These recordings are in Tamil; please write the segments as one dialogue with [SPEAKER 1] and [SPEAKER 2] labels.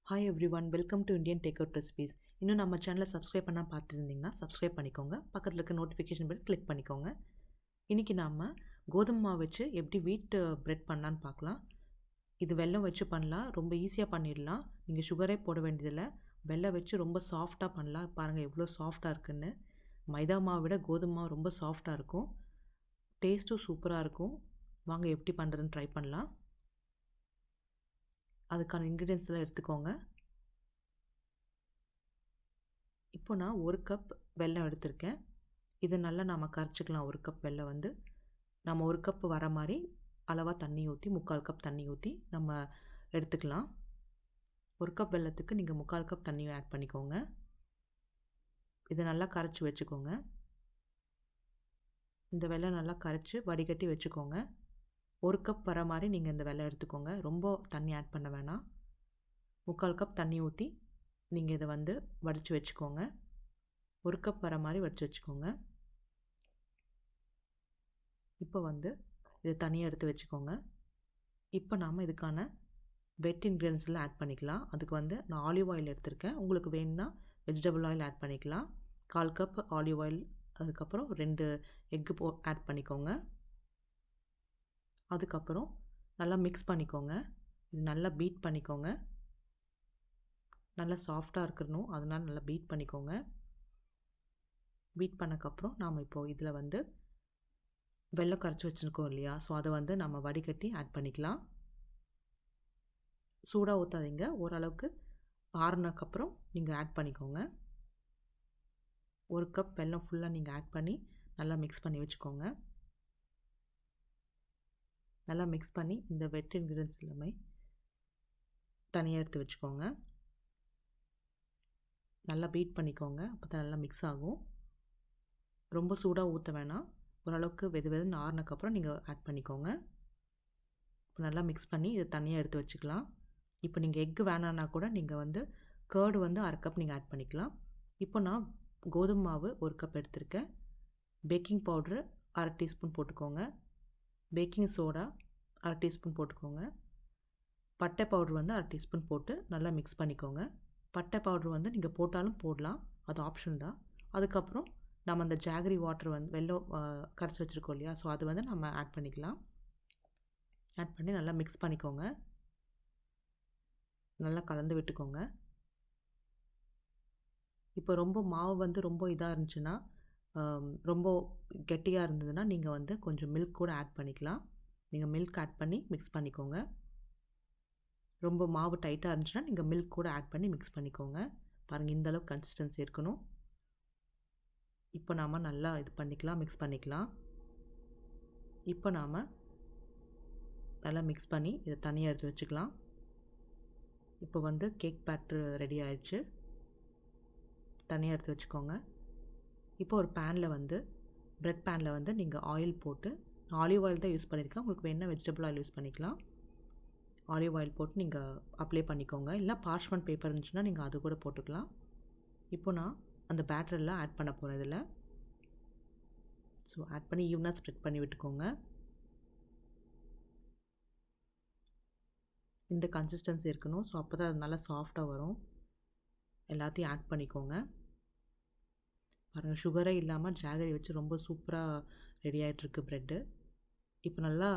[SPEAKER 1] Hi every one, welcome to Indian take out recipes. இன்னும் நம்ம சேனலை சப்ஸ்கிரைப் பண்ணால் பார்த்துருந்தீங்கன்னா சப்ஸ்கிரைப் பண்ணிக்கோங்க. பக்கத்தில் இருக்க நோட்டிஃபிகேஷன் பெல் கிளிக் பண்ணிக்கோங்க. இன்றைக்கி நாம் கோதுமை மாவு வச்சு எப்படி வீட் பிரெட் பண்ணலான்னு பார்க்கலாம். இது வெல்லம் வச்சு பண்ணலாம், ரொம்ப ஈஸியாக பண்ணிடலாம். நீங்கள் சுகரே போட வேண்டியதில்லை, வெல்லம் வச்சு ரொம்ப சாஃப்டாக பண்ணலாம். பாருங்கள் எவ்வளோ சாஃப்டாக இருக்குன்னு. மைதா மாவை விட கோதுமை மாவு ரொம்ப சாஃப்டாக இருக்கும், டேஸ்ட்டும் சூப்பராக இருக்கும். வாங்க எப்படி பண்ணுறதுன்னு ட்ரை பண்ணலாம். அதுக்கான இன்க்ரீடியன்ஸ்லாம் எடுத்துக்கோங்க. இப்போ நான் 1 கப் வெல்லம் எடுத்திருக்கேன். இதை நல்லா நாம் கரைச்சிக்கலாம். 1 கப் வெல்லம் வந்து நம்ம 1 கப் வர மாதிரி அளவாக தண்ணி ஊற்றி 3/4 கப் தண்ணி ஊற்றி நம்ம எடுத்துக்கலாம். 1 கப் வெல்லத்துக்கு நீங்கள் 3/4 கப் தண்ணியும் ஆட் பண்ணிக்கோங்க. இதை நல்லா கரைச்சி வச்சுக்கோங்க. இந்த வெல்லம் நல்லா கரைச்சி வடிகட்டி வச்சுக்கோங்க. 1 கப் வர மாதிரி நீங்கள் இந்த வெல்லம் எடுத்துக்கோங்க. ரொம்ப தண்ணி ஆட் பண்ண வேணாம். 3/4 கப் தண்ணி ஊற்றி நீங்கள் இதை வந்து வடித்து வச்சுக்கோங்க. 1 கப் வர மாதிரி வடித்து வச்சுக்கோங்க. இப்போ வந்து இதை தனியாக எடுத்து வச்சுக்கோங்க. இப்போ நாம் இதுக்கான வெட் இன்க்ரீடியன்ஸ்லாம் ஆட் பண்ணிக்கலாம். அதுக்கு வந்து நான் ஆலிவ் ஆயில் எடுத்திருக்கேன். உங்களுக்கு வேணும்னா வெஜிடபிள் ஆயில் ஆட் பண்ணிக்கலாம். 1/4 கப் ஆலிவ் ஆயில், அதுக்கப்புறம் 2 எக்கு ஆட் பண்ணிக்கோங்க. அதுக்கப்புறம் நல்லா மிக்ஸ் பண்ணிக்கோங்க. இது நல்லா பீட் பண்ணிக்கோங்க. நல்லா சாஃப்டாக இருக்கணும், அதனால் நல்லா பீட் பண்ணிக்கோங்க. பீட் பண்ணக்கப்புறம் நாம் இப்போது இதில் வந்து வெல்லம் கரைச்சி வச்சுருக்கோம் இல்லையா, ஸோ அதை வந்து நம்ம வடிகட்டி ஆட் பண்ணிக்கலாம். சூடாக ஊற்றாதீங்க, ஓரளவுக்கு ஆறுனக்கப்புறம் நீங்கள் ஆட் பண்ணிக்கோங்க. 1 கப் வெல்லம் ஃபுல்லாக நீங்கள் ஆட் பண்ணி நல்லா மிக்ஸ் பண்ணி வச்சுக்கோங்க. நல்லா மிக்ஸ் பண்ணி இந்த வெட் இன்க்ரீடியன்ஸ் எல்லாமே தனியாக எடுத்து வச்சுக்கோங்க. நல்லா பீட் பண்ணிக்கோங்க, அப்போ தான் நல்லா மிக்ஸ் ஆகும். ரொம்ப சூடாக ஊற்ற வேணாம், ஓரளவுக்கு வெதுன்னு ஆறுனக்கப்புறம் நீங்கள் ஆட் பண்ணிக்கோங்க. இப்போ நல்லா மிக்ஸ் பண்ணி இதை தனியாக எடுத்து வச்சுக்கலாம். இப்போ நீங்கள் எக்கு வேணான்னா கூட நீங்கள் வந்து கர்டு வந்து 1/2 கப் நீங்கள் ஆட் பண்ணிக்கலாம். இப்போ நான் கோதுமை மாவு 1 கப் எடுத்திருக்கேன். பேக்கிங் பவுட்ரு 1/2 டீஸ்பூன் போட்டுக்கோங்க. பேக்கிங் சோடா 1/2 டீஸ்பூன் போட்டுக்கோங்க. பட்டை பவுட்ரு வந்து 1/2 டீஸ்பூன் போட்டு நல்லா மிக்ஸ் பண்ணிக்கோங்க. பட்டை பவுட்ரு வந்து நீங்கள் போட்டாலும் போடலாம், அது ஆப்ஷன் தான். அதுக்கப்புறம் நம்ம அந்த ஜாகரி வாட்டர் வந்து வெல்லம் கரைச்சி வச்சுருக்கோம் இல்லையா, ஸோ அது வந்து நம்ம ஆட் பண்ணிக்கலாம். ஆட் பண்ணி நல்லா மிக்ஸ் பண்ணிக்கோங்க. நல்லா கலந்து விட்டுக்கோங்க. இப்போ ரொம்ப மாவு வந்து ரொம்ப இதாக இருந்துச்சுன்னா, ரொம்ப கெட்டியாக இருந்ததுன்னா நீங்கள் வந்து கொஞ்சம் மில்க் கூட ஆட் பண்ணிக்கலாம். நீங்கள் மில்க் ஆட் பண்ணி மிக்ஸ் பண்ணிக்கோங்க. ரொம்ப மாவு டைட்டாக இருந்துச்சுன்னா நீங்கள் மில்க் கூட ஆட் பண்ணி மிக்ஸ் பண்ணிக்கோங்க. பாருங்கள், இந்தளவுக்கு கன்சிஸ்டன்சி இருக்கணும். இப்போ நாம் நல்லா இது பண்ணிக்கலாம், மிக்ஸ் பண்ணிக்கலாம். இப்போ நாம் நல்லா மிக்ஸ் பண்ணி இதை தனியாக எடுத்து வச்சுக்கலாம். இப்போ வந்து கேக் பேட்டர் ரெடி ஆயிடுச்சு, தனியாக எடுத்து வச்சுக்கோங்க. இப்போ ஒரு பேனில் வந்து பிரெட் பேனில் வந்து நீங்கள் ஆயில் போட்டு, ஆலிவ் ஆயில் தான் யூஸ் பண்ணியிருக்கேன், உங்களுக்கு வேணால் வெஜிடபிள் ஆயில் யூஸ் பண்ணிக்கலாம். ஆலிவ் ஆயில் போட்டு நீங்கள் அப்ளை பண்ணிக்கோங்க. இல்லை பார்ச்மெண்ட் பேப்பர் இருந்துச்சுன்னா நீங்கள் அது கூட போட்டுக்கலாம். இப்போ நான் அந்த பேட்டரெல்லாம் ஆட் பண்ண போகிறேன் இதில். ஸோ ஆட் பண்ணி ஈவனாக ஸ்ப்ரெட் பண்ணி விட்டுக்கோங்க. இந்த கன்சிஸ்டன்சி இருக்கணும், ஸோ அப்போ தான் அது நல்லா சாஃப்டாக வரும். எல்லாத்தையும் ஆட் பண்ணிக்கோங்க. பாருங்கள், சுகரே இல்லாமல் ஜாகரி வச்சு ரொம்ப சூப்பராக ரெடி ஆகிட்டுருக்கு ப்ரெட்டு. இப்போ நல்லா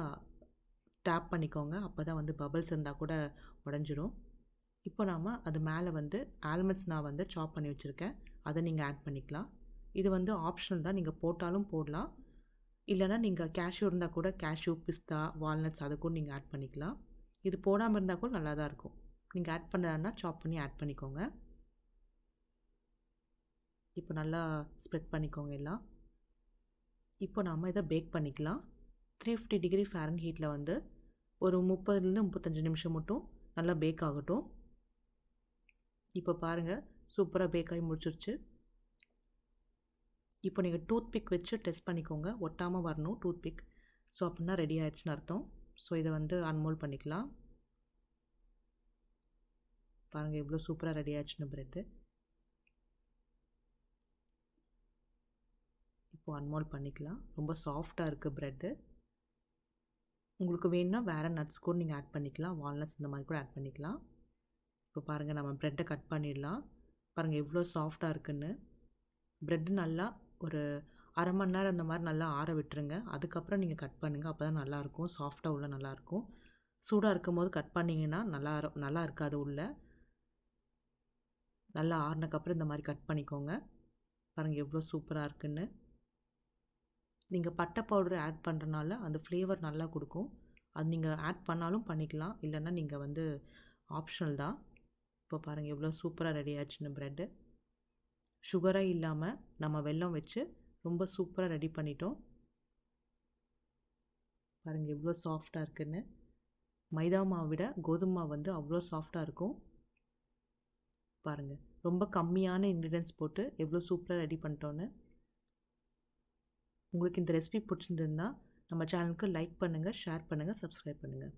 [SPEAKER 1] டேப் பண்ணிக்கோங்க, அப்போ தான் வந்து பபிள்ஸ் இருந்தால் கூட உடஞ்சிரும். இப்போ நாம் அது மேலே வந்து ஆல்மண்ட்ஸ் நான் வந்து சாப் பண்ணி வச்சுருக்கேன், அதை நீங்கள் ஆட் பண்ணிக்கலாம். இது வந்து ஆப்ஷனல் தான், நீங்கள் போட்டாலும் போடலாம். இல்லைனா நீங்கள் கேஷ்யூ இருந்தால் கூட கேஷ்யூ, பிஸ்தா, வால்நட்ஸ் அதை கூட நீங்கள் ஆட் பண்ணிக்கலாம். இது போடாமல் இருந்தால் கூட நல்லா தான் இருக்கும். நீங்கள் ஆட் பண்ணான்னா சாப் பண்ணி ஆட் பண்ணிக்கோங்க. இப்போ நல்லா ஸ்ப்ரெட் பண்ணிக்கோங்க எல்லாம். இப்போ நாம் இதை பேக் பண்ணிக்கலாம். 350 டிகிரி ஃபாரன்ஹீட்டில் வந்து ஒரு 30லேருந்து 35 நிமிஷம் மட்டும் நல்லா பேக் ஆகட்டும். இப்போ பாருங்கள், சூப்பராக பேக் ஆகி முடிச்சிருச்சு. இப்போ நீங்கள் டூத் பிக் வச்சு டெஸ்ட் பண்ணிக்கோங்க, ஒட்டாமல் வரணும் டூத் பிக். ஸோ அப்படின்னா ரெடி ஆகிடுச்சுன்னு அர்த்தம். ஸோ இதை வந்து அன்மோல்ட் பண்ணிக்கலாம். பாருங்கள் எவ்வளோ சூப்பராக ரெடி ஆகிடுச்சுன்னு ப்ரெட்டு. இப்போ அன்மோல்ட் பண்ணிக்கலாம். ரொம்ப சாஃப்டாக இருக்குது ப்ரெட்டு. உங்களுக்கு வேணும்னா வேறு நட்ஸ் கூட நீங்கள் ஆட் பண்ணிக்கலாம், வால்நட்ஸ் இந்த மாதிரி கூட ஆட் பண்ணிக்கலாம். இப்போ பாருங்கள், நம்ம ப்ரெட்டை கட் பண்ணிடலாம். பாருங்கள் எவ்வளோ சாஃப்டாக இருக்குன்னு. ப்ரெட்டு நல்லா ஒரு அரை மணி நேரம் இந்த மாதிரி நல்லா ஆற விட்டுருங்க. அதுக்கப்புறம் நீங்கள் கட் பண்ணுங்கள். அப்போ தான் நல்லாயிருக்கும், சாஃப்டாக உள்ள நல்லாயிருக்கும். சூடாக இருக்கும் போது கட் பண்ணிங்கன்னா நல்லா இருக்காது உள்ள. நல்லா ஆறுனக்கப்புறம் இந்த மாதிரி கட் பண்ணிக்கோங்க. பாருங்கள் எவ்வளோ சூப்பராக இருக்குன்னு. நீங்கள் பட்டை பவுடர் ஆட் பண்ணுறனால அந்த ஃப்ளேவர் நல்லா கொடுக்கும். அது நீங்கள் ஆட் பண்ணாலும் பண்ணிக்கலாம், இல்லைன்னா நீங்கள் வந்து ஆப்ஷனல் தான். இப்போ பாருங்கள் எவ்வளோ சூப்பராக ரெடி ஆச்சுன்னு ப்ரெட்டு. சுகரே இல்லாமல் நம்ம வெல்லம் வச்சு ரொம்ப சூப்பராக ரெடி பண்ணிட்டோம். பாருங்கள் எவ்வளோ சாஃப்டாக இருக்குன்னு. மைதா மாவை விட கோதுமை மாவு வந்து அவ்வளோ சாஃப்டாக இருக்கும். பாருங்கள் ரொம்ப கம்மியான இன்க்ரீடியன்ட்ஸ் போட்டு எவ்வளோ சூப்பராக ரெடி பண்ணிட்டோன்னு. உங்களுக்கு இந்த ரெசிபி பிடிச்சிருந்ததுன்னா நம்ம சேனலுக்கு லைக் பண்ணுங்கள், ஷேர் பண்ணுங்கள், சப்ஸ்கிரைப் பண்ணுங்கள்.